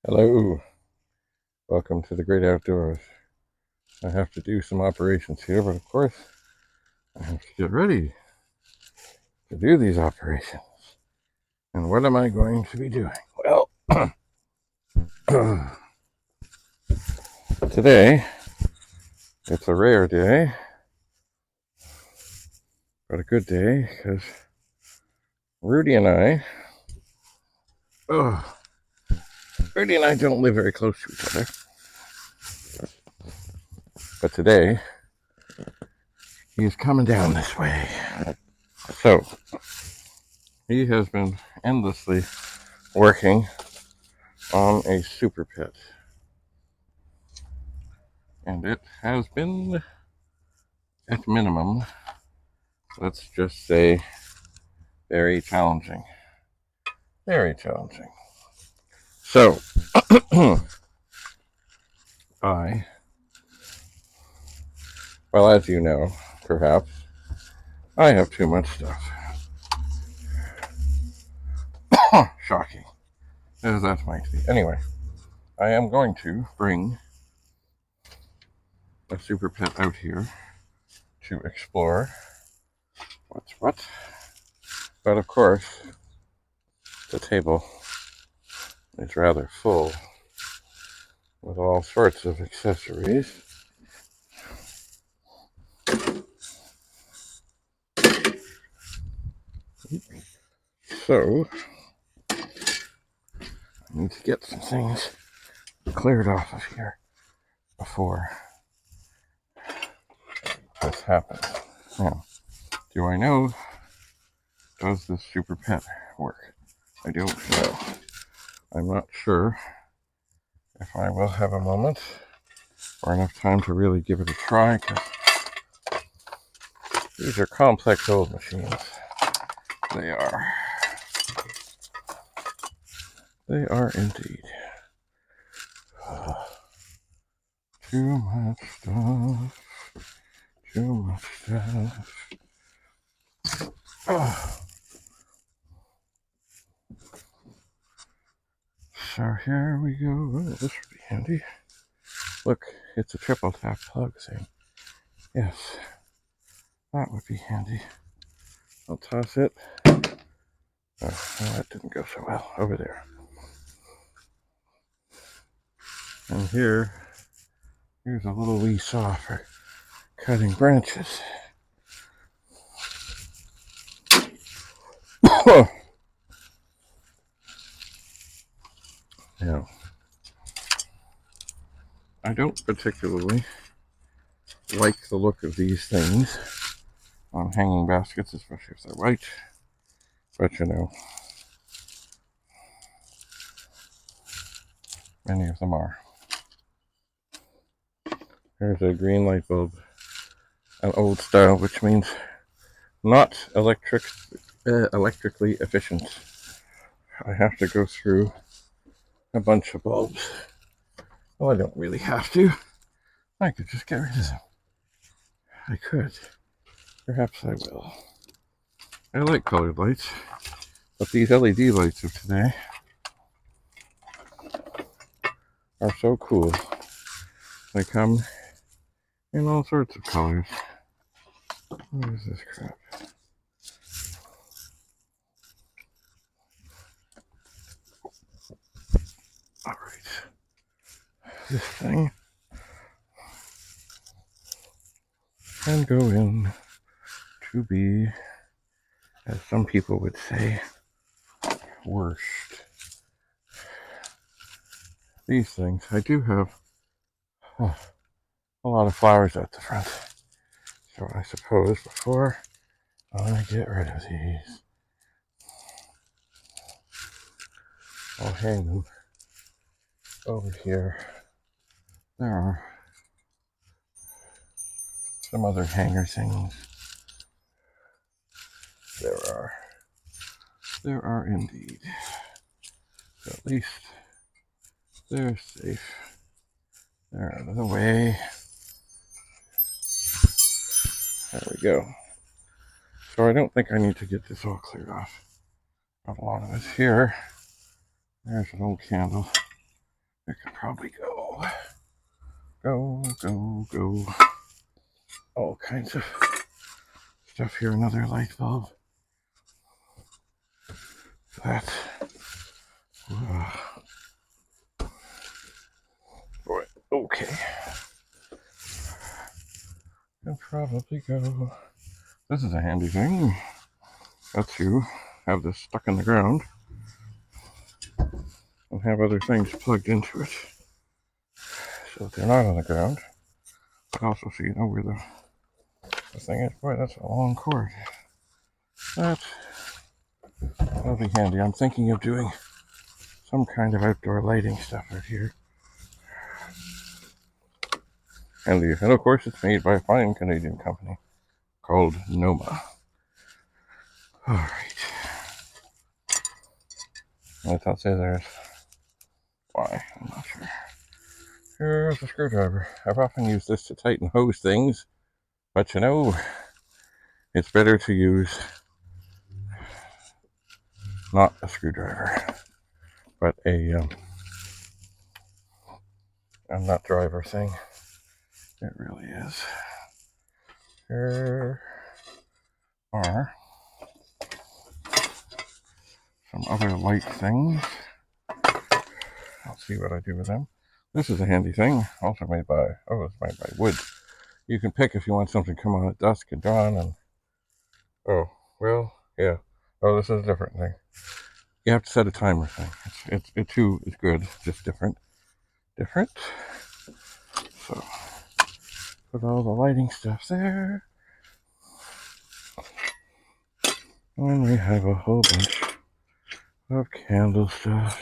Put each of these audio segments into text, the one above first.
Hello, welcome to the great outdoors. I have to do some operations here, but of course, I have to get ready to do these operations. And what am I going to be doing? Well, today, it's a rare day, but a good day, because Rudy and I, Rudy and I don't live very close to each other. But today, he's coming down this way. So, he has been endlessly working on a SuperPET. And it has been, at minimum, let's just say, very challenging. Very challenging. So, well, as you know, perhaps, I have too much stuff. Shocking, as that might be. Anyway, I am going to bring a SuperPET out here to explore what's what. But of course, the table is rather full with all sorts of accessories. So, I need to get some things cleared off of here before this happens. Now, do I know, does this SuperPET work? I don't know. I'm not sure if I will have a moment or enough time to really give it a try, because these are complex old machines. They are. They are indeed. Too much stuff. Too much stuff. So here we go. Oh, this would be handy. Look, it's a triple tap plug thing. Yes, that would be handy. I'll toss it. Oh, that didn't go so well. Over there. And here's a little wee saw for cutting branches. Now, I don't particularly like the look of these things on hanging baskets, especially if they're white. But you know, many of them are. Here's a green light bulb, an old style, which means not electrically efficient. I have to go through a bunch of bulbs. Well, I don't really have to. I could just get rid of them. I could. Perhaps I will. I like colored lights, but these LED lights of today are so cool. They come in all sorts of colors. What is this crap? Alright. This thing can go in to be, as some people would say, worst. These things, I do have a lot of flowers at the front. So I suppose before I get rid of these, I'll hang them over here. There are some other hanger things. There are indeed. So at least they're safe. They're out of the way. There we go. So I don't think I need to get this all cleared off. Got a lot of this here. There's an old candle. It could probably go. Go. All kinds of stuff here. Another light bulb. That. Boy, okay. Can probably go. This is a handy thing. Lets you have this stuck in the ground and have other things plugged into it. So if they're not on the ground, but also so you know where the thing is. Boy, that's a long cord. That'll be handy. I'm thinking of doing some kind of outdoor lighting stuff out here. And of course it's made by a fine Canadian company called Noma. Alright. Let's not say there's why, I'm not sure. Here's a screwdriver. I've often used this to tighten hose things, but you know, it's better to use not a screwdriver, but a nut driver thing. It really is. Here are some other light things. I'll see what I do with them. This is a handy thing, also made by, it's made by wood. You can pick if you want something to come on at dusk and dawn, and this is a different thing. You have to set a timer thing. It too is good, just different. So, put all the lighting stuff there. And we have a whole bunch of candle stuff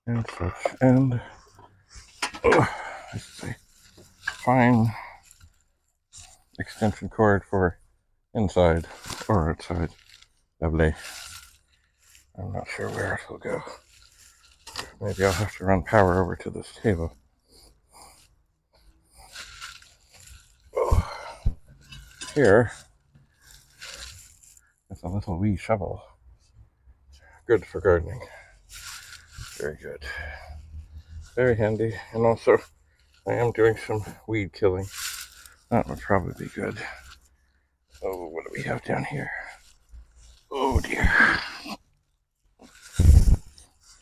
and such. And this is a fine extension cord for inside or outside. Lovely. I'm not sure where it will go. Maybe I'll have to run power over to this table. Here is a little wee shovel. Good for gardening. Very good. Very handy. And also, I am doing some weed killing. That would probably be good. Oh, what do we have down here? Oh dear.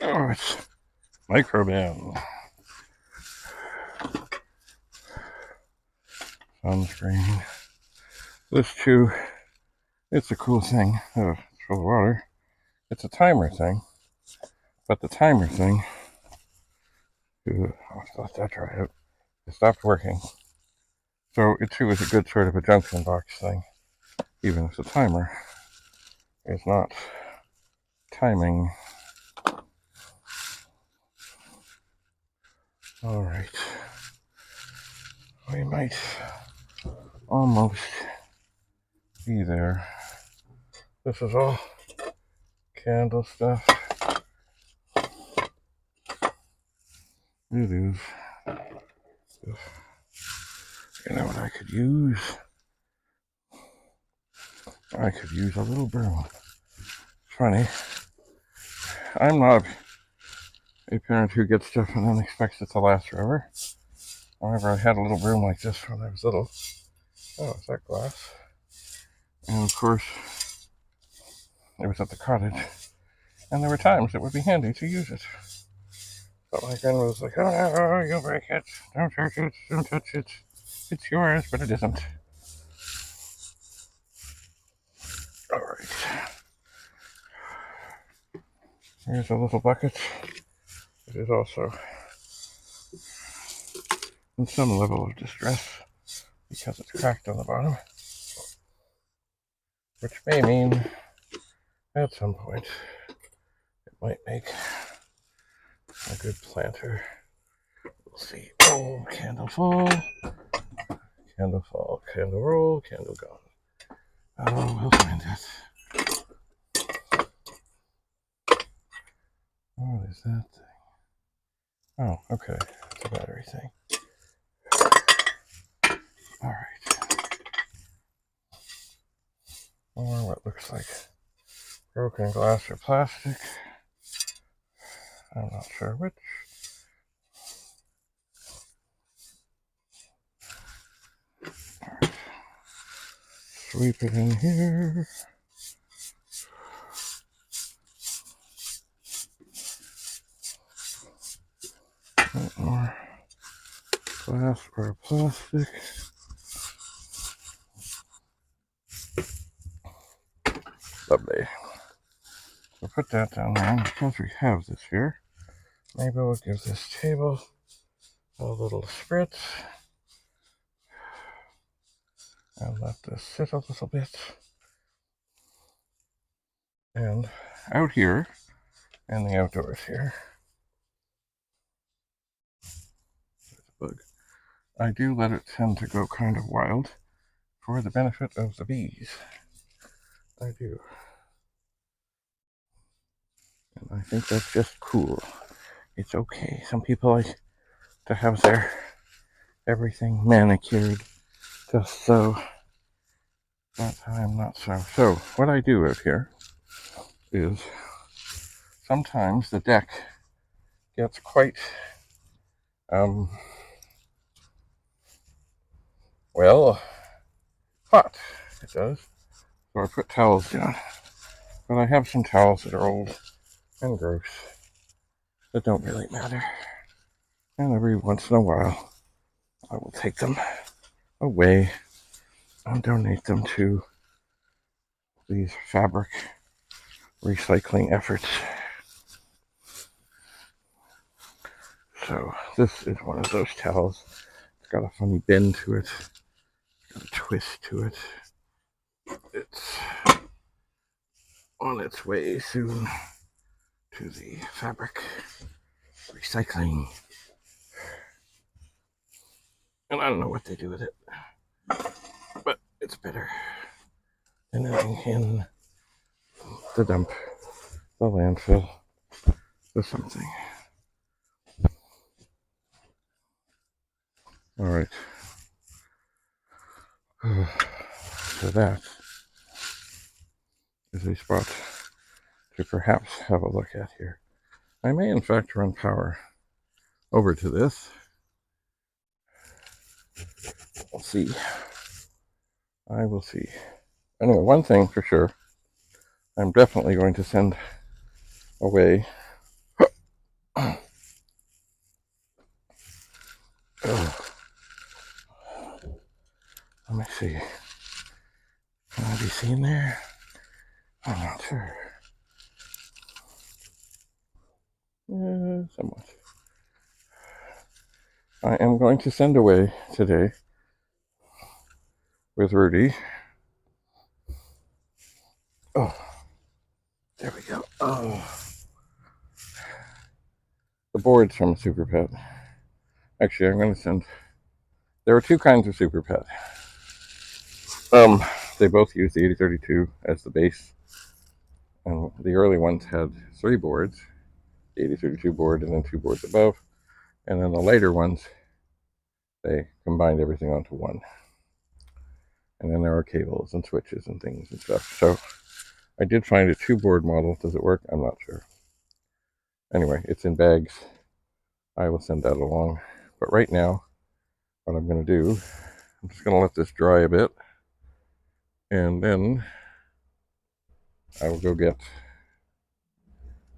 Oh, it's microban. Sunscreen. This too, it's a cool thing. Oh, it's full of water. It's a timer thing. But the timer thing, I'll let that dry out. It stopped working. So it too is a good sort of a junction box thing. Even if the timer is not timing. Alright. We might almost be there. This is all candle stuff. It is. You know what I could use? I could use a little broom. Funny. I'm not a parent who gets stuff and then expects it to last forever. However, I had a little broom like this when I was little. Oh, is that glass? And of course, it was at the cottage. And there were times it would be handy to use it. But my grandma was like, oh no, you'll break it. Don't touch it. Don't touch it. It's yours, but it isn't. Alright. Here's a little bucket. It is also in some level of distress because it's cracked on the bottom. Which may mean at some point it might make a good planter. We'll see. Oh, candle fall. Candle fall. Candle roll. Candle gone. Oh, we'll find it. What is that thing? Oh, okay. It's a battery thing. Alright. Or what looks like broken glass or plastic. I'm not sure which. Right. Sweep it in here. Or glass or plastic. Lovely. So put that down there. And because we have this here, maybe we'll give this table a little spritz and let this sit a little bit. And out here, in the outdoors here, there's a bug. I do let it tend to go kind of wild for the benefit of the bees. I do. And I think that's just cool. It's okay. Some people like to have their everything manicured just so, but I'm not so. So what I do out here is sometimes the deck gets quite, well, hot. It does. So I put towels down. But I have some towels that are old and gross that don't really matter. And every once in a while, I will take them away and donate them to these fabric recycling efforts. So this is one of those towels. It's got a funny bend to it. It's got a twist to it. It's on its way soon to the fabric recycling. And I don't know what they do with it, but it's better than ending in the dump, the landfill, or something. All right. So that is a spot to perhaps have a look at here. I may in fact run power over to this. We'll see. I will see. Anyway, one thing for sure, I'm definitely going to send away let me see. Can I be seen there? I'm not sure. Yeah, somewhat. I am going to send away today with Rudy. Oh, there we go. Oh, the boards from SuperPET. Actually, I'm going to send. There are two kinds of SuperPET. They both use the 8032 as the base, and the early ones had 3 boards, the 8032 board and then 2 boards above, and then the later ones, they combined everything onto one. And then there are cables and switches and things and stuff. So I did find a 2-board model. Does it work? I'm not sure. Anyway, it's in bags. I will send that along. But right now, what I'm going to do, I'm just going to let this dry a bit, and then I will go get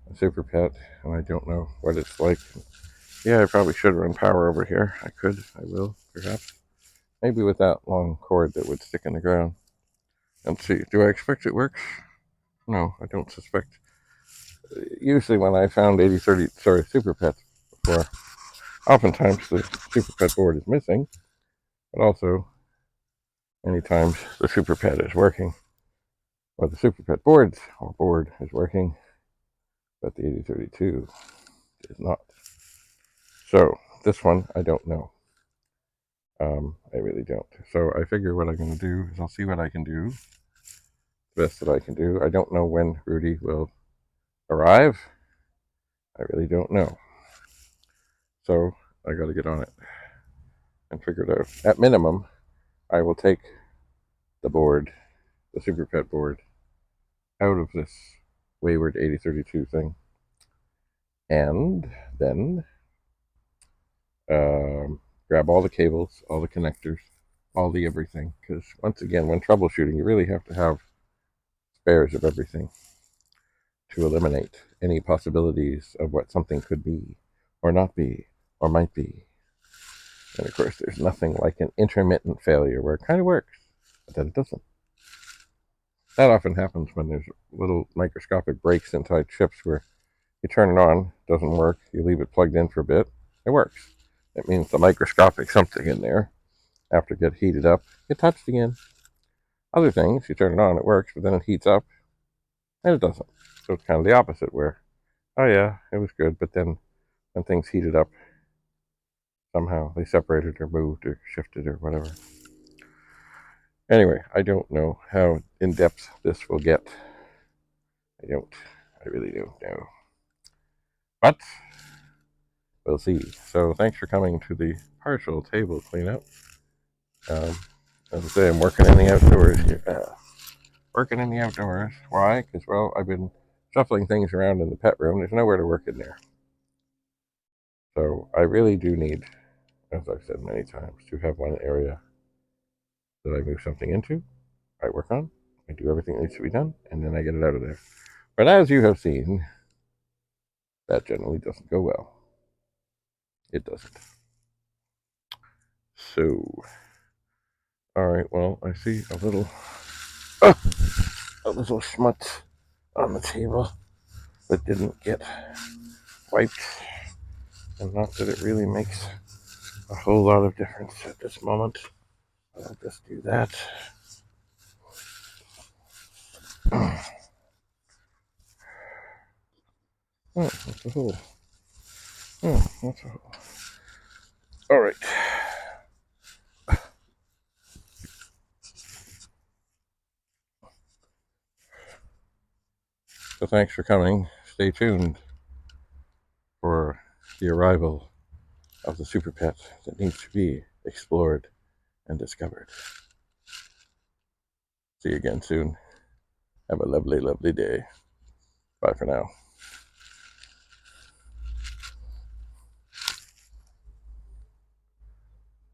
a SuperPET, and I don't know what it's like. Yeah, I probably should run power over here. I could. I will, perhaps. Maybe with that long cord that would stick in the ground. And see, do I expect it works? No, I don't suspect. Usually when I found SuperPET before, oftentimes the SuperPET board is missing, but also many times the SuperPET is working, or the SuperPET board is working, but the 8032 is not. So this one, I don't know. I really don't. So I figure what I'm going to do is I'll see what I can do, the best that I can do. I don't know when Rudy will arrive. I really don't know. So I got to get on it and figure it out. At minimum, I will take the board, the SuperPET board, out of this wayward 8032 thing And then grab all the cables, all the connectors, all the everything. Because once again, when troubleshooting, you really have to have spares of everything to eliminate any possibilities of what something could be, or not be, or might be. And of course, there's nothing like an intermittent failure where it kind of works, but then it doesn't. That often happens when there's little microscopic breaks inside chips where you turn it on, it doesn't work, you leave it plugged in for a bit, it works. It means the microscopic something in there, after it gets heated up, it touched again. Other things, you turn it on, it works, but then it heats up, and it doesn't. So it's kind of the opposite, where, oh yeah, it was good, but then when things heated up, somehow they separated or moved or shifted or whatever. Anyway, I don't know how in-depth this will get. I really don't know. But we'll see. So thanks for coming to the partial table cleanup. As I say, I'm working in the outdoors here. Working in the outdoors. Why? Because, well, I've been shuffling things around in the pet room. There's nowhere to work in there. So I really do need, as I've said many times, to have one area that I move something into, I work on, I do everything that needs to be done, and then I get it out of there. But as you have seen, that generally doesn't go well. It doesn't. So, alright, well, I see a little schmutz on the table that didn't get wiped. And not that it really makes a whole lot of difference at this moment. I'll just do that. Oh, that's a hole. Oh, that's a hole. All right. So thanks for coming. Stay tuned for the arrival of the SuperPET that needs to be explored and discovered. See you again soon. Have a lovely, lovely day. Bye for now.